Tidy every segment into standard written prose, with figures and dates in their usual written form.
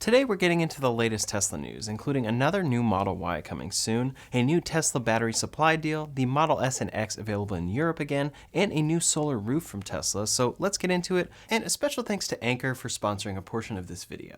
Today we're getting into the latest Tesla news, including another new Model Y coming soon, a new Tesla battery supply deal, the Model S and X available in Europe again, and a new solar roof from Tesla. So let's get into it, and a special thanks to Anchor for sponsoring a portion of this video.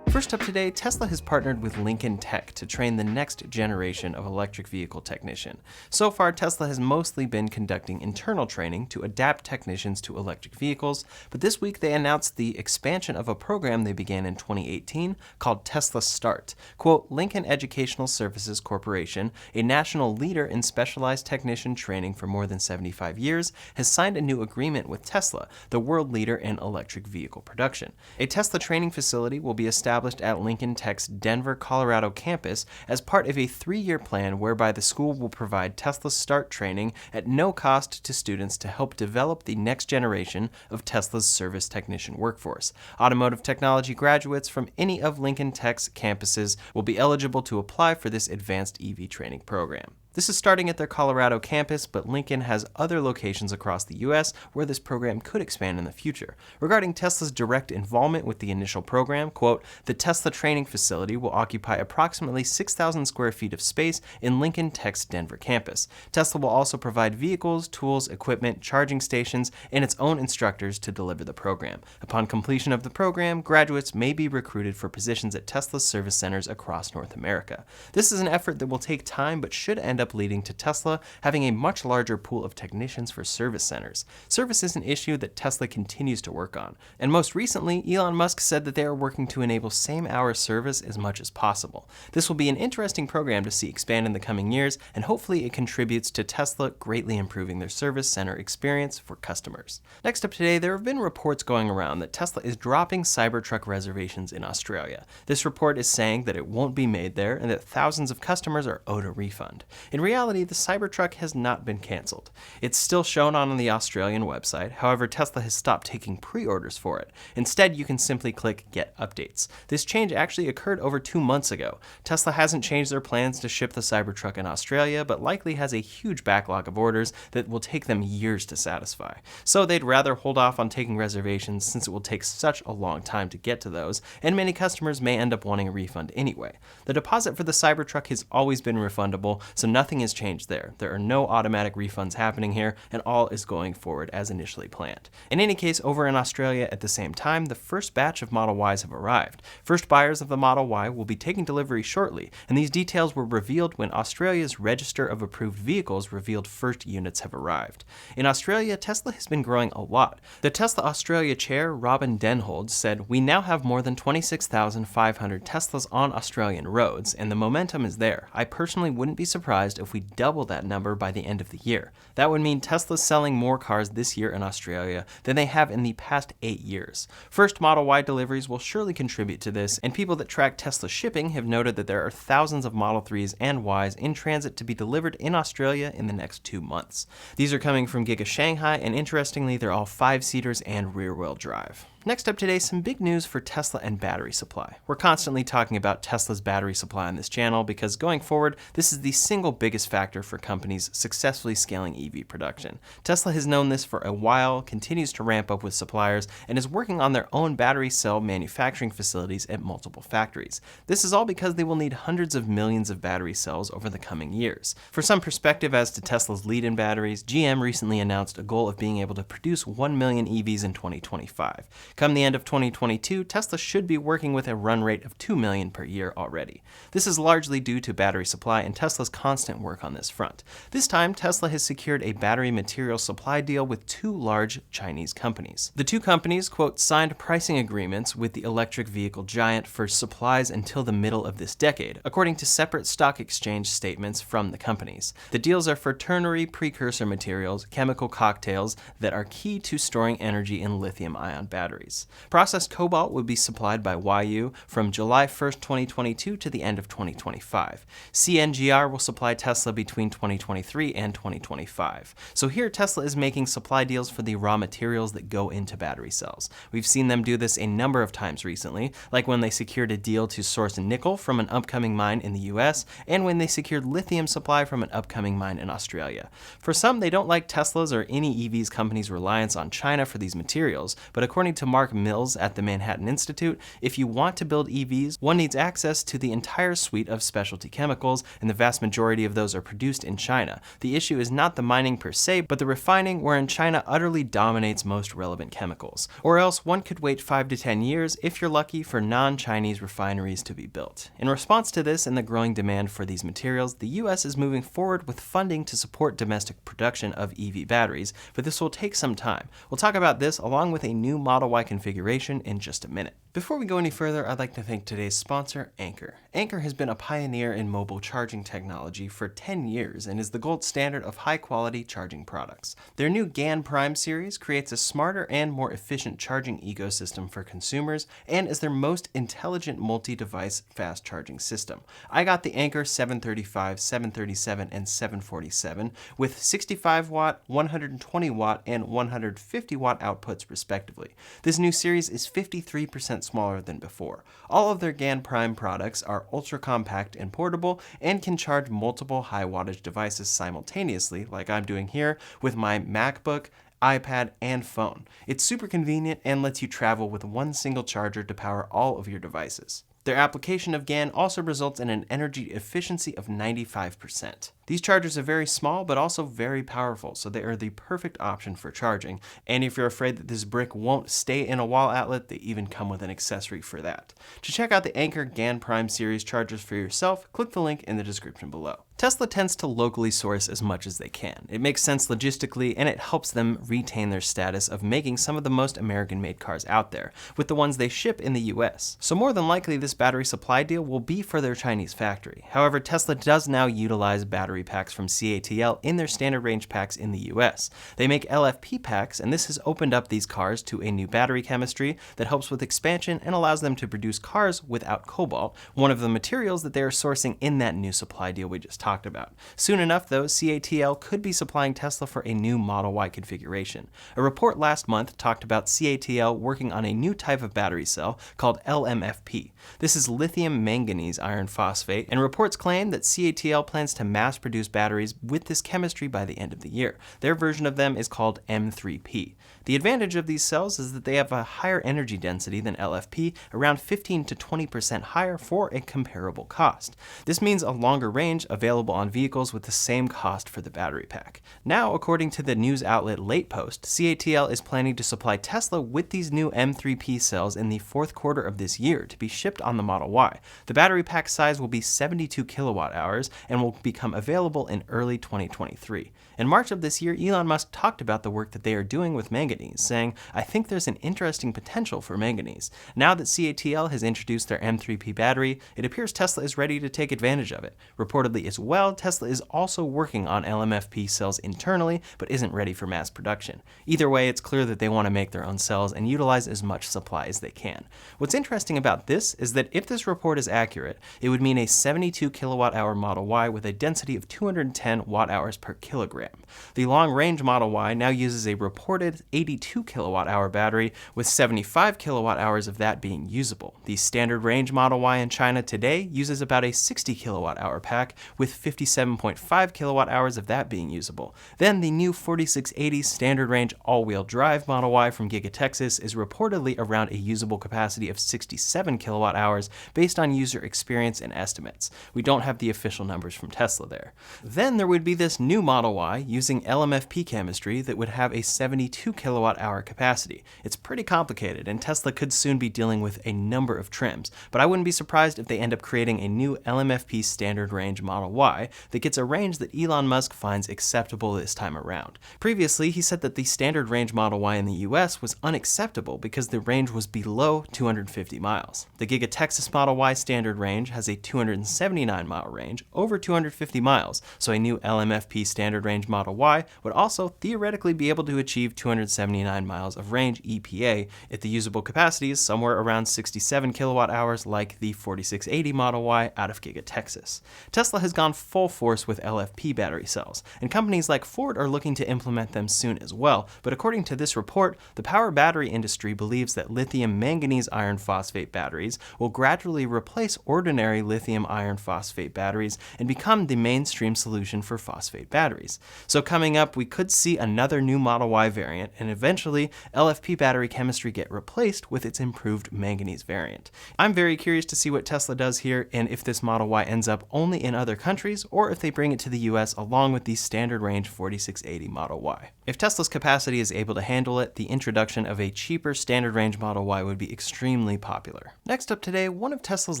First up today, Tesla has partnered with Lincoln Tech to train the next generation of electric vehicle technician. So far, Tesla has mostly been conducting internal training to adapt technicians to electric vehicles, but this week they announced the expansion of a program they began in 2018 called Tesla Start. Quote, Lincoln Educational Services Corporation, a national leader in specialized technician training for more than 75 years, has signed a new agreement with Tesla, the world leader in electric vehicle production. A Tesla training facility will be established at Lincoln Tech's Denver, Colorado campus as part of a 3-year plan whereby the school will provide Tesla Start training at no cost to students to help develop the next generation of Tesla's service technician workforce. Automotive technology graduates from any of Lincoln Tech's campuses will be eligible to apply for this advanced EV training program. This is starting at their Colorado campus, but Lincoln has other locations across the US where this program could expand in the future. Regarding Tesla's direct involvement with the initial program, quote, the Tesla training facility will occupy approximately 6,000 square feet of space in Lincoln Tech's Denver campus. Tesla will also provide vehicles, tools, equipment, charging stations, and its own instructors to deliver the program. Upon completion of the program, graduates may be recruited for positions at Tesla's service centers across North America. This is an effort that will take time but should end up leading to Tesla having a much larger pool of technicians for service centers. Service is an issue that Tesla continues to work on, and most recently, Elon Musk said that they are working to enable same-hour service as much as possible. This will be an interesting program to see expand in the coming years, and hopefully it contributes to Tesla greatly improving their service center experience for customers. Next up today, there have been reports going around that Tesla is dropping Cybertruck reservations in Australia. This report is saying that it won't be made there and that thousands of customers are owed a refund. In reality, the Cybertruck has not been canceled. It's still shown on the Australian website, however, Tesla has stopped taking pre-orders for it. Instead, you can simply click Get Updates. This change actually occurred over 2 months ago. Tesla hasn't changed their plans to ship the Cybertruck in Australia, but likely has a huge backlog of orders that will take them years to satisfy. So they'd rather hold off on taking reservations since it will take such a long time to get to those, and many customers may end up wanting a refund anyway. The deposit for the Cybertruck has always been refundable, so nothing has changed there. There are no automatic refunds happening here, and all is going forward as initially planned. In any case, over in Australia at the same time, the first batch of Model Ys have arrived. First buyers of the Model Y will be taking delivery shortly, and these details were revealed when Australia's Register of Approved Vehicles revealed first units have arrived. In Australia, Tesla has been growing a lot. The Tesla Australia chair, Robin Denholz, said, "We now have more than 26,500 Teslas on Australian roads, and the momentum is there. I personally wouldn't be surprised if we double that number by the end of the year. That would mean Tesla's selling more cars this year in Australia than they have in the past 8 years. First Model Y deliveries will surely contribute to this, and people that track Tesla shipping have noted that there are thousands of Model 3s and Ys in transit to be delivered in Australia in the next 2 months. These are coming from Giga Shanghai, and interestingly, they're all 5-seaters and rear-wheel drive." Next up today, some big news for Tesla and battery supply. We're constantly talking about Tesla's battery supply on this channel because going forward, this is the single biggest factor for companies successfully scaling EV production. Tesla has known this for a while, continues to ramp up with suppliers, and is working on their own battery cell manufacturing facilities at multiple factories. This is all because they will need hundreds of millions of battery cells over the coming years. For some perspective as to Tesla's lead in batteries, GM recently announced a goal of being able to produce 1 million EVs in 2025. Come the end of 2022, Tesla should be working with a run rate of 2 million per year already. This is largely due to battery supply and Tesla's constant work on this front. This time, Tesla has secured a battery material supply deal with 2 large Chinese companies. The 2 companies, quote, signed pricing agreements with the electric vehicle giant for supplies until the middle of this decade, according to separate stock exchange statements from the companies. The deals are for ternary precursor materials, chemical cocktails that are key to storing energy in lithium-ion batteries. batteries. Processed cobalt would be supplied by YU from July 1st, 2022 to the end of 2025. CNGR will supply Tesla between 2023 and 2025. So here Tesla is making supply deals for the raw materials that go into battery cells. We've seen them do this a number of times recently, like when they secured a deal to source nickel from an upcoming mine in the US, and when they secured lithium supply from an upcoming mine in Australia. For some, they don't like Tesla's or any EVs company's reliance on China for these materials, but according to Mark Mills at the Manhattan Institute, if you want to build EVs, one needs access to the entire suite of specialty chemicals, and the vast majority of those are produced in China. The issue is not the mining per se, but the refining, wherein China utterly dominates most relevant chemicals. Or else one could wait 5 to 10 years, if you're lucky, for non-Chinese refineries to be built. In response to this and the growing demand for these materials, the US is moving forward with funding to support domestic production of EV batteries, but this will take some time. We'll talk about this along with a new Model Y configuration in just a minute. Before we go any further, I'd like to thank today's sponsor, Anker. Anker has been a pioneer in mobile charging technology for 10 years and is the gold standard of high-quality charging products. Their new GaN Prime series creates a smarter and more efficient charging ecosystem for consumers and is their most intelligent multi-device fast charging system. I got the Anker 735, 737, and 747 with 65 watt, 120 watt, and 150 watt outputs respectively. This new series is 53% smaller than before. All of their GaN Prime products are ultra compact and portable and can charge multiple high wattage devices simultaneously, like I'm doing here with my MacBook, iPad, and phone. It's super convenient and lets you travel with one single charger to power all of your devices. Their application of GaN also results in an energy efficiency of 95%. These chargers are very small but also very powerful, so they are the perfect option for charging. And if you're afraid that this brick won't stay in a wall outlet, they even come with an accessory for that. To check out the Anker GaN Prime series chargers for yourself, click the link in the description below. Tesla tends to locally source as much as they can. It makes sense logistically, and it helps them retain their status of making some of the most American-made cars out there, with the ones they ship in the US. So more than likely, this battery supply deal will be for their Chinese factory. However, Tesla does now utilize battery packs from CATL in their standard range packs in the US. They make LFP packs, and this has opened up these cars to a new battery chemistry that helps with expansion and allows them to produce cars without cobalt, one of the materials that they are sourcing in that new supply deal we just talked about. Soon enough, though, CATL could be supplying Tesla for a new Model Y configuration. A report last month talked about CATL working on a new type of battery cell called LMFP. This is lithium manganese iron phosphate, and reports claim that CATL plans to mass produce batteries with this chemistry by the end of the year. Their version of them is called M3P. The advantage of these cells is that they have a higher energy density than LFP, around 15 to 20% higher for a comparable cost. This means a longer range available on vehicles with the same cost for the battery pack. Now, according to the news outlet Late Post, CATL is planning to supply Tesla with these new M3P cells in the fourth quarter of this year to be shipped on the Model Y. The battery pack size will be 72 kilowatt hours and will become available in early 2023. In March of this year, Elon Musk talked about the work that they are doing with manganese, saying, "I think there's an interesting potential for manganese." Now that CATL has introduced their M3P battery, it appears Tesla is ready to take advantage of it. Reportedly as well, Tesla is also working on LMFP cells internally, but isn't ready for mass production. Either way, it's clear that they want to make their own cells and utilize as much supply as they can. What's interesting about this is that if this report is accurate, it would mean a 72 kilowatt hour Model Y with a density of 210 watt hours per kilogram. The long-range Model Y now uses a reported 82 kilowatt hour battery, with 75 kilowatt hours of that being usable. The standard range Model Y in China today uses about a 60 kilowatt hour pack, with 57.5 kilowatt hours of that being usable. Then the new 4680 standard range all-wheel drive Model Y from Giga Texas is reportedly around a usable capacity of 67 kilowatt hours based on user experience and estimates. We don't have the official numbers from Tesla there. Then there would be this new Model Y using LMFP chemistry that would have a 72 kilowatt hour capacity. It's pretty complicated, and Tesla could soon be dealing with a number of trims, but I wouldn't be surprised if they end up creating a new LMFP standard range Model Y that gets a range that Elon Musk finds acceptable this time around. Previously, he said that the standard range Model Y in the US was unacceptable because the range was below 250 miles. The Giga Texas Model Y standard range has a 279 mile range over 250 miles, so a new LMFP standard range Model Y would also theoretically be able to achieve 270 179 miles of range EPA if the usable capacity is somewhere around 67 kilowatt hours like the 4680 Model Y out of Giga Texas. Tesla has gone full force with LFP battery cells, and companies like Ford are looking to implement them soon as well, but according to this report, the power battery industry believes that lithium manganese iron phosphate batteries will gradually replace ordinary lithium iron phosphate batteries and become the mainstream solution for phosphate batteries. So coming up, we could see another new Model Y variant, and eventually LFP battery chemistry get replaced with its improved manganese variant. I'm very curious to see what Tesla does here, and if this Model Y ends up only in other countries, or if they bring it to the US along with the standard range 4680 Model Y. If Tesla's capacity is able to handle it, the introduction of a cheaper standard range Model Y would be extremely popular. Next up today, one of Tesla's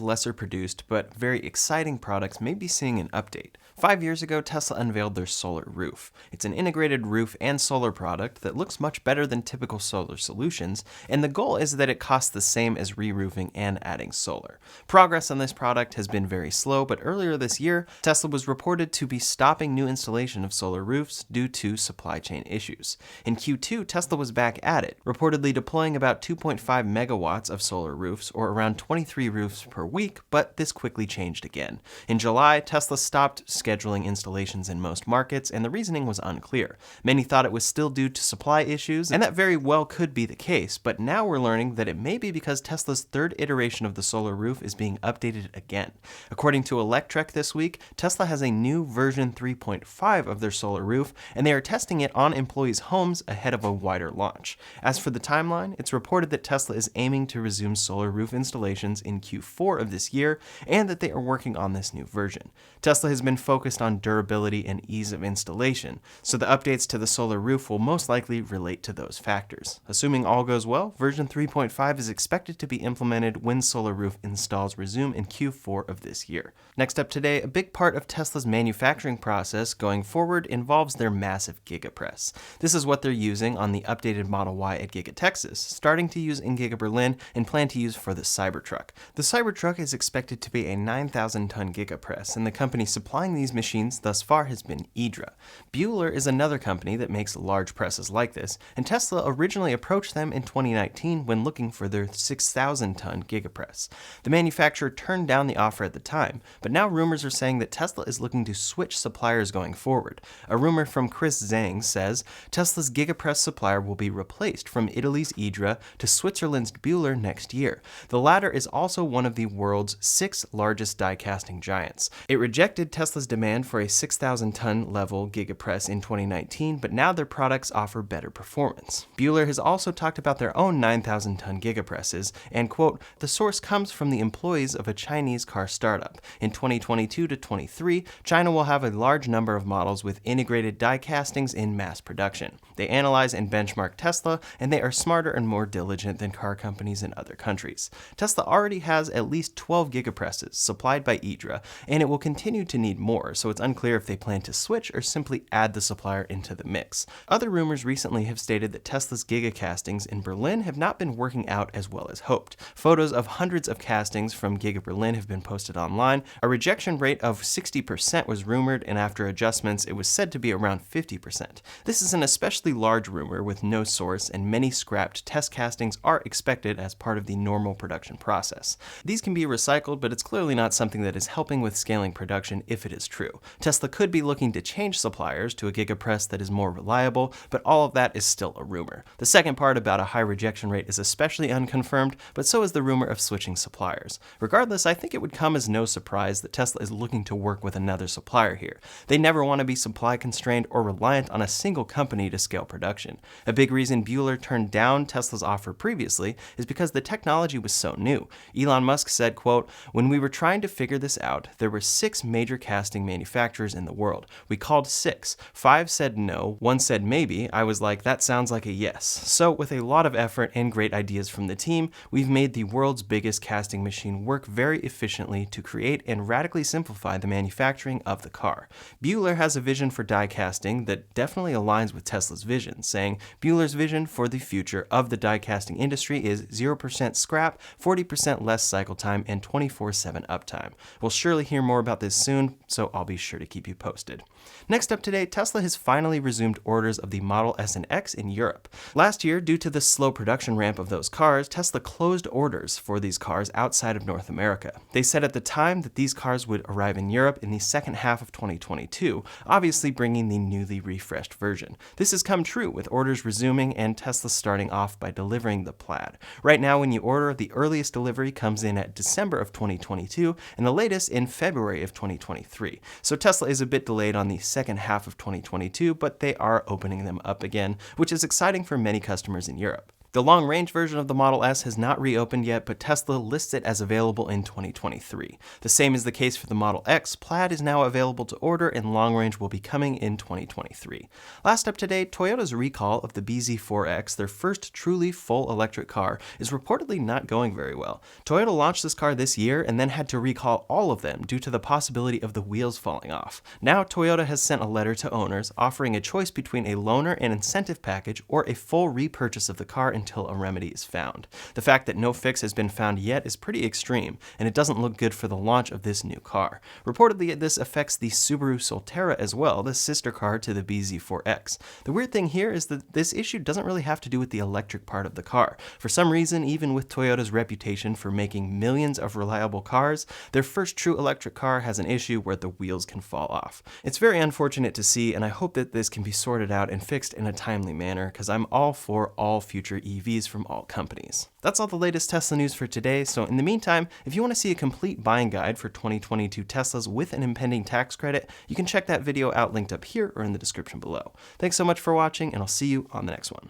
lesser produced but very exciting products may be seeing an update. 5 years ago, Tesla unveiled their solar roof. It's an integrated roof and solar product that looks much better than typical solar solutions, and the goal is that it costs the same as re-roofing and adding solar. Progress on this product has been very slow, but earlier this year, Tesla was reported to be stopping new installation of solar roofs due to supply chain issues. In Q2, Tesla was back at it, reportedly deploying about 2.5 megawatts of solar roofs, or around 23 roofs per week, but this quickly changed again. In July, Tesla stopped scheduling installations in most markets, and the reasoning was unclear. Many thought it was still due to supply issues, and that very well could be the case, but now we're learning that it may be because Tesla's third iteration of the solar roof is being updated again. According to Electrek this week, Tesla has a new version 3.5 of their solar roof, and they are testing it on employees' homes ahead of a wider launch. As for the timeline, it's reported that Tesla is aiming to resume solar roof installations in Q4 of this year, and that they are working on this new version. Tesla has been focused on durability and ease of installation, so the updates to the solar roof will most likely relate to those factors. Assuming all goes well, version 3.5 is expected to be implemented when solar roof installs resume in Q4 of this year. Next up today, a big part of Tesla's manufacturing process going forward involves their massive GigaPress. This is what they're using on the updated Model Y at Giga Texas, starting to use in Giga Berlin, and plan to use for the Cybertruck. The Cybertruck is expected to be a 9,000-ton GigaPress, and the company supplying these machines thus far has been Idra. Buehler is another company that makes large presses like this, and Tesla originally approached them in 2019 when looking for their 6,000-ton GigaPress. The manufacturer turned down the offer at the time, but now rumors are saying that Tesla is looking to switch suppliers going forward. A rumor from Chris Zhang says Tesla's GigaPress supplier will be replaced from Italy's Idra to Switzerland's Buehler next year. The latter is also one of the world's 6 largest die-casting giants. It rejected Tesla's demand for a 6,000-ton level GigaPress in 2019, but now their products offer better performance. Buehler has also talked about their own 9,000-ton GigaPresses, and quote, "The source comes from the employees of a Chinese car startup. In 2022 to 23, China will have a large number of models with integrated die castings in mass production. They analyze and benchmark Tesla, and they are smarter and more diligent than car companies in other countries. Tesla already has at least 12 GigaPresses supplied by Idra, and it will continue to need more, so it's unclear if they plan to switch or simply add the supplier into the mix." Other rumors recently have stated that Tesla's Giga castings in Berlin have not been working out as well as hoped. Photos of hundreds of castings from Giga Berlin have been posted online. A rejection rate of 60% was rumored, and after adjustments, it was said to be around 50%. This is an especially large rumor with no source, and many scrapped test castings are expected as part of the normal production process. These can be recycled, but it's clearly not something that is helping with scaling production if it is true. Tesla could be looking to change suppliers to a GigaPress that is more reliable, but all of that is still a rumor. The second part about a high rejection rate is especially unconfirmed, but so is the rumor of switching suppliers. Regardless, I think it would come as no surprise that Tesla is looking to work with another supplier here. They never want to be supply constrained or reliant on a single company to scale production. A big reason Buehler turned down Tesla's offer previously is because the technology was so new. Elon Musk said, quote, "When we were trying to figure this out, there were 6 major casting manufacturers in the world. We called 6. 5 said no, 1 said maybe. I was like, that sounds like a yes. So with a lot of effort and great ideas from the team, we've made the world's biggest casting machine work very efficiently to create and radically simplify the manufacturing of the car." Buehler has a vision for die casting that definitely aligns with Tesla's vision, saying Buehler's vision for the future of the die casting industry is 0% scrap, 40% less cycle time, and 24/7 uptime. We'll surely hear more about this soon, so I'll be sure to keep you posted. Next up today, Tesla has finally resumed orders of the Model S and X X in Europe. Last year, due to the slow production ramp of those cars, Tesla closed orders for these cars outside of North America. They said at the time that these cars would arrive in Europe in the second half of 2022, obviously bringing the newly refreshed version. This has come true, with orders resuming and Tesla starting off by delivering the Plaid. Right now, when you order, the earliest delivery comes in at December of 2022 and the latest in February of 2023. So Tesla is a bit delayed on the second half of 2022, but they are opening them up again, which is exciting for many customers in Europe. The long-range version of the Model S has not reopened yet, but Tesla lists it as available in 2023. The same is the case for the Model X. Plaid is now available to order, and long-range will be coming in 2023. Last up to date, Toyota's recall of the BZ4X, their first truly full electric car, is reportedly not going very well. Toyota launched this car this year and then had to recall all of them due to the possibility of the wheels falling off. Now, Toyota has sent a letter to owners offering a choice between a loaner and incentive package or a full repurchase of the car until a remedy is found. The fact that no fix has been found yet is pretty extreme, and it doesn't look good for the launch of this new car. Reportedly, this affects the Subaru Solterra as well, the sister car to the BZ4X. The weird thing here is that this issue doesn't really have to do with the electric part of the car. For some reason, even with Toyota's reputation for making millions of reliable cars, their first true electric car has an issue where the wheels can fall off. It's very unfortunate to see, and I hope that this can be sorted out and fixed in a timely manner, because I'm all for all future EVs from all companies. That's all the latest Tesla news for today, so in the meantime, if you want to see a complete buying guide for 2022 Teslas with an impending tax credit, you can check that video out linked up here or in the description below. Thanks so much for watching, and I'll see you on the next one.